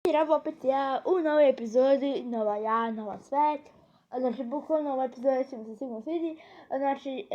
Pozdrav opet ja u novoj epizodi, nova ja, nova svet. Znači, bukvalno ova epizoda će mi se sigurno svidi. Znači,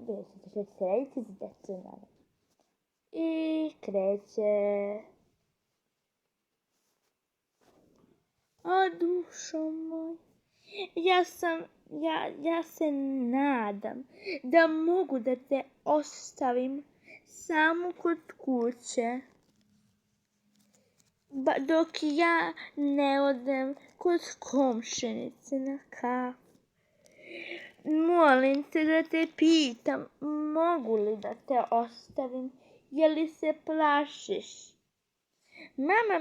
vidjet ćete što će se rediti za djecu, naravno. I kreće. A dušo moj, ja se nadam da mogu da te ostavim samu kod kuće. Dok ja ne odem kod komšinice na kafu. Molim te da te pitam, mogu li da te ostavim, je li se plašiš? Mama,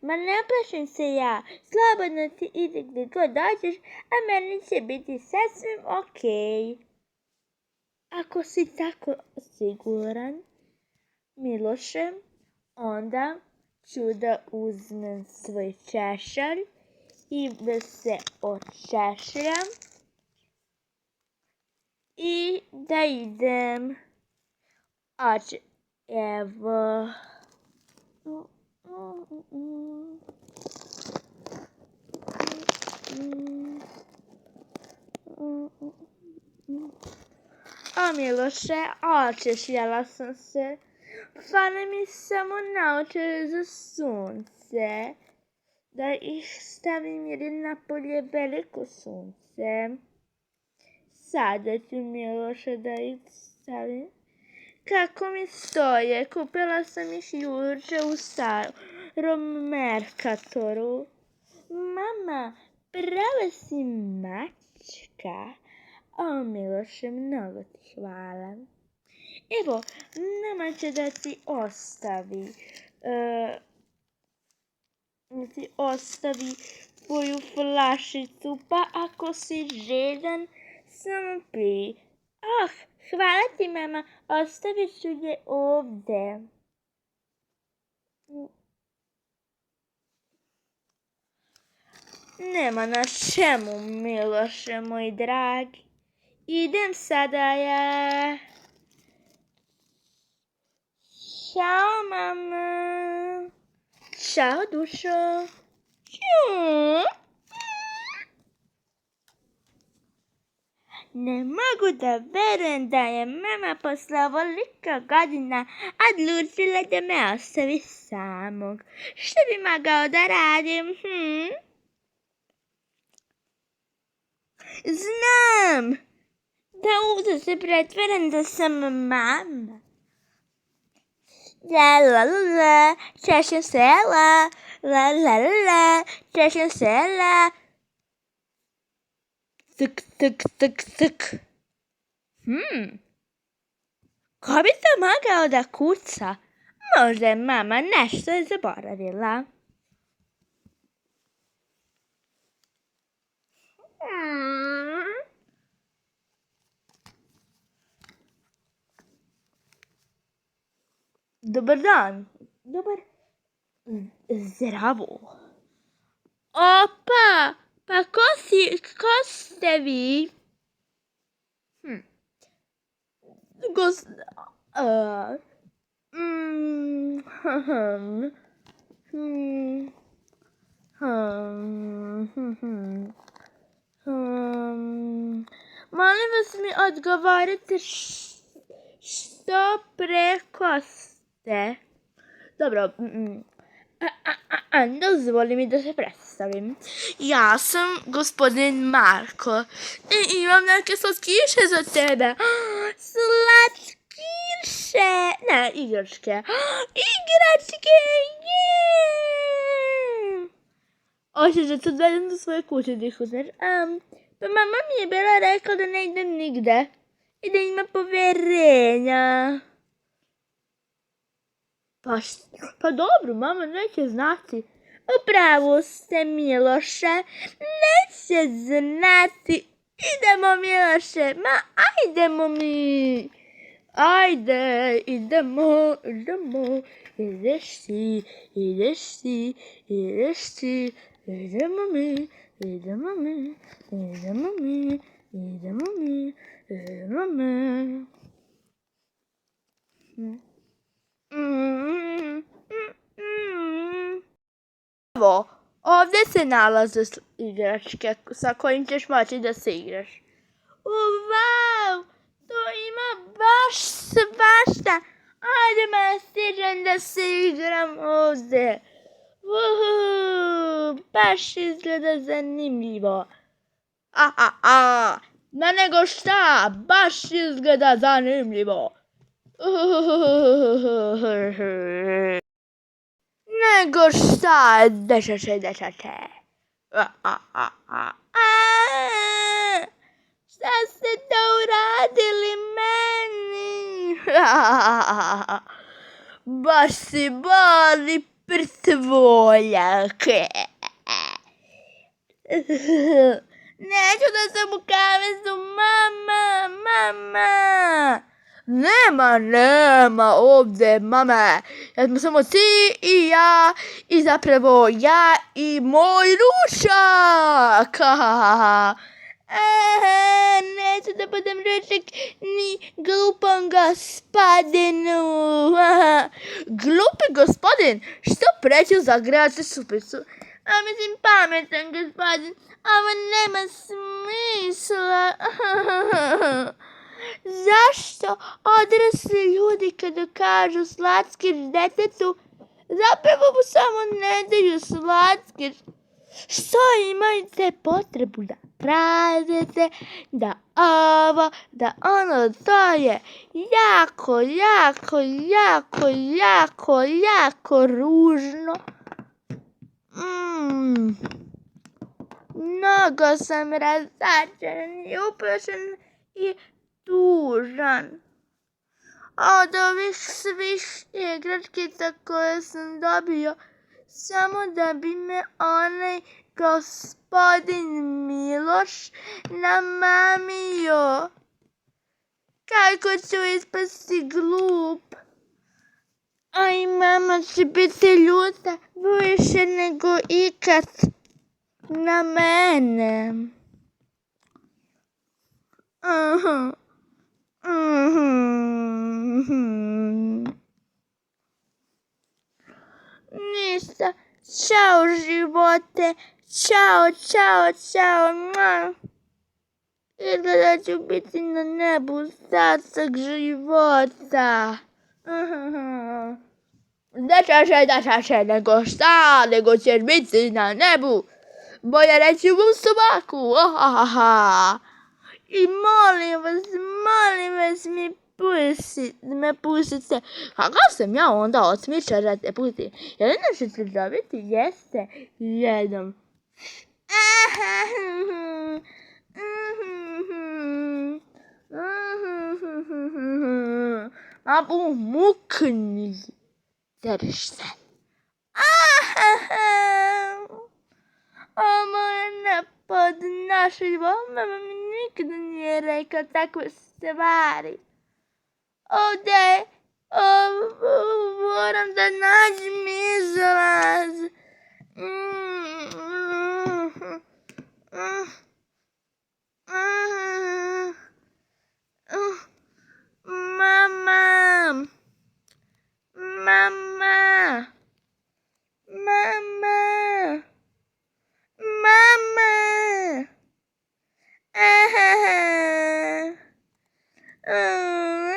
ma ne plašim se ja, slobodno ti ide gdje god dođeš, a meni će biti sasvim okej. Ako si tako siguran, Miloše, onda ću da uzmem svoj češalj i da se očešljam i da idem. Evo. O Miloše, očešljala sam se. Fale mi samo naočare za sunce, da ih stavim jer je napolje veliko sunce. Sada ću Miloše da ih stavim. Kako mi stoje, kupila sam ih juče u starom Merkatoru. Mama, prava si mačka. O Miloše, mnogo ti hvala. Evo, mama će da ti ostavi tvoju flašicu, pa ako si žedan, samo pij. Hvala ti mama, ostavit ću je ovdje. Nema na čemu, Miloše, moj dragi. Idem sada ja. Ćao, mama. Ćao, dušo. Ne mogu da verujem da je mama posle ovolika godina odlučila da me ostavi samog. Što bi mogao da radim? Znam da se pretvaram da sam mama. La, češem sela, la, češem sela. Tuk. Ko bi to mogao da kuca? Možda je mama nešto zaboravila. Dobar dan. Zdravo. Opa, pa ko ste vi? Molim vas mi odgovorite što preko ste. Dobro, dozvoli mi da se predstavim. Ja sam gospodin Marko i imam neke slatkiše za tebe. Slatkiše! Ne, igračke. Igračke! Hoćeš da te odvedem do svoje kuće da ih uzmeš? Pa mama mi je bila rekla da ne idem nigde i da ima poverenja. Pa dobro, mama neće znati. Upravo ste, Miloše, neće znati. Idemo, Miloše, ajdemo mi. Ajde, idemo. Ideš ti. Idemo mi. Evo, ovdje se nalaze igračke sa kojim ćeš moći da se igraš. Wow, to ima baš svašta. Ajde, stižem da se igram ovdje. Baš izgleda zanimljivo. Ma nego šta, baš izgleda zanimljivo. Nego šta, dešače. Šta ste to uradili meni? Baš si boli prtvoljak. Neću da sam u kavezu, mama. Nema ovdje mame. Ja smo samo ti i ja i zapravo ja i moj ručak. Neću da budem ručak ni glupom gospodinu. Glupi gospodin? Što preću zagrati supicu? Mislim pametan gospodin. Ovo nema smisla. Zašto odrasli ljudi kada kažu slatkir detetu, zapravo mu samo ne daju slatkir? Što imate potrebu da pravite, da ovo, da ono, to je jako ružno. Mnogo sam razočaran i uplašen i tužan. Od ovih svih igračkica koje sam dobio, samo da bi me onaj gospodin Miloš namamio. Kako ću ispasti glup. A i mama će biti ljuta više nego ikad na mene. Ništa. Ćao živote. Ćao. Izgleda ću biti na nebu ostatak života. Dečaše, nego šta, nego ćeš biti na nebu. Bolje reći u sobaku. I molim vas me pustite. Kakav sam ja onda osmišća da te pustim? Jedino što ću dobiti jeste jednom. Ma umukni. Drž se. Ovo je nepodnošljivo. Mama mi nikada nije rekla takve stvari. Ovdje moram da nađem izlaz.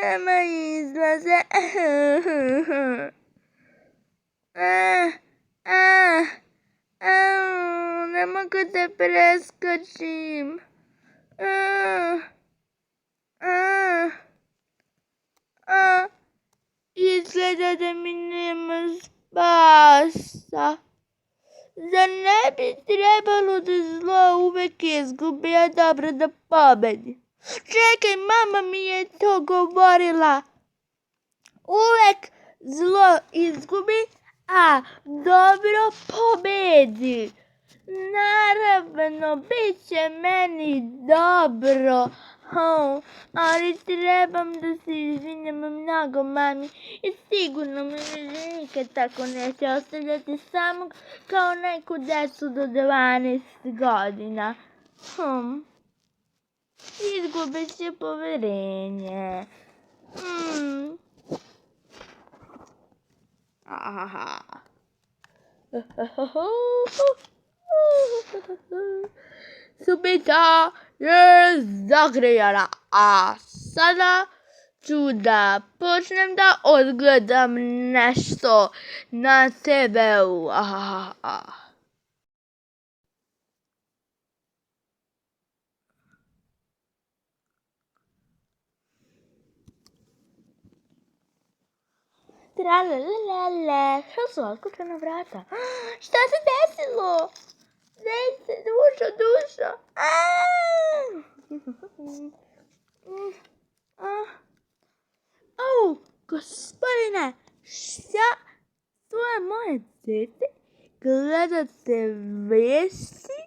Nema izlaza. Ne mogu da preskočim. Izgleda da mi nema spasa. Zar ne bi trebalo da zlo uvek izgubi, a dobro da pobedi? Čekaj, mama mi je to govorila. Uvek zlo izgubi, a dobro pobedi. Naravno, bit će meni dobro. Ali trebam da se izvinjam mnogo mami i sigurno me nikad tako neće ostavljati samog kao neku decu do 12 godina. Izgubit će poverenje. Subita je zagrijala, a sada ću da počnem da odgledam nešto na TV-u. Tralalala, što su otkucana vrata? Šta se desilo? Dušo. Gospodine, šta? To je moje dete? Gledate vijesti?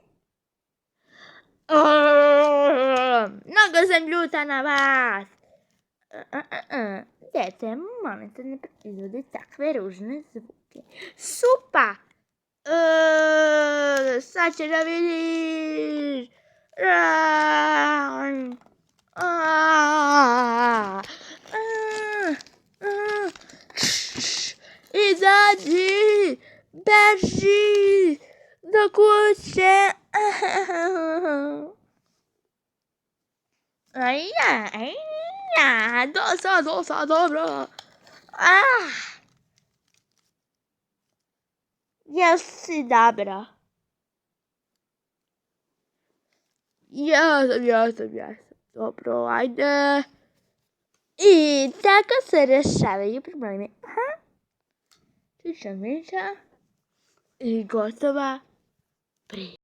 Mnogo sam ljuta na vas. Dete, molim te, ne proizvodi takve ružne zvuke. Supa! Sad će da vidiš. Izađi, beži do kuće. Dosta, dobro. Jesi dobra? Ja sam. Dobro, ajde. I tako se rešavaju problemi. Čiča miča i gotova priča.